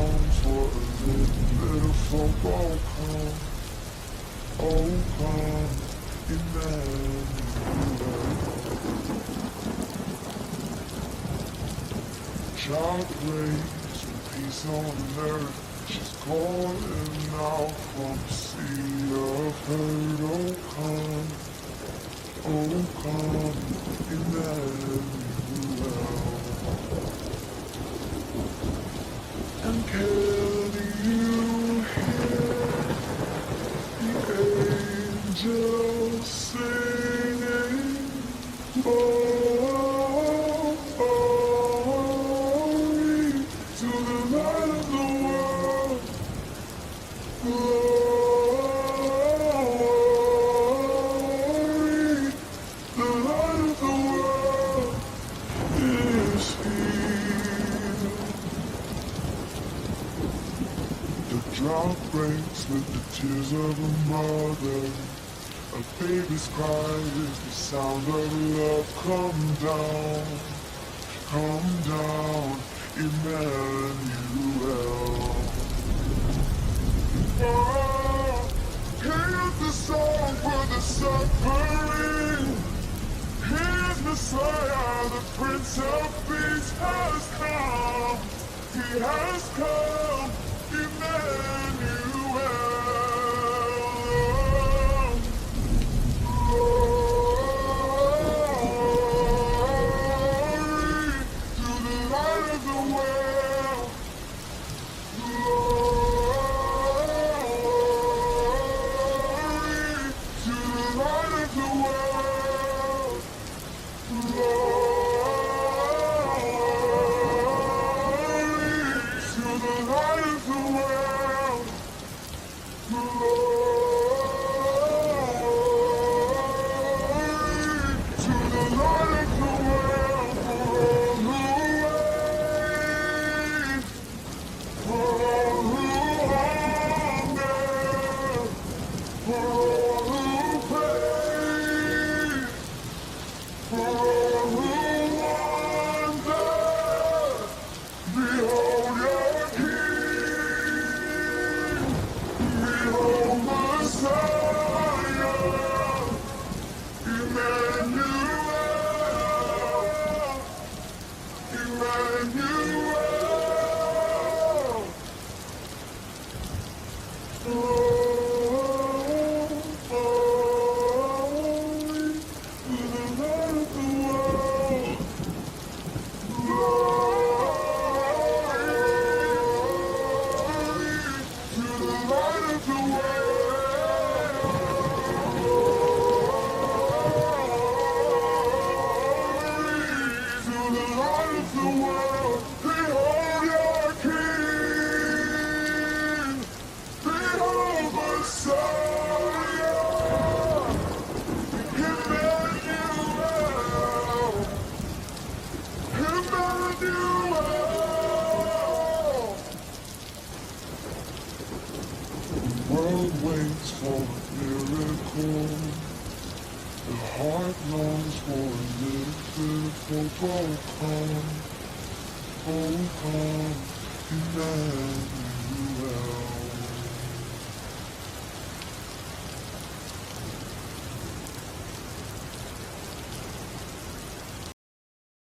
longs for a little folk. Oh, come, Emmanuel. Child prays for peace on earth. She's calling out from the sea of hurt. Oh, come, Emmanuel. And can you hear the angels singing? Glory to the light of the world. Glory, the light of the world is here. The drought breaks with the tears of a mother. A baby's cry is the sound of love. Come down, Emmanuel. Oh, here's the song for the suffering. Here's Messiah, the Prince of Peace has come. He has come, Emmanuel. World waits for a miracle. The heart longs for a little bit of hope. Oh, come, Emmanuel.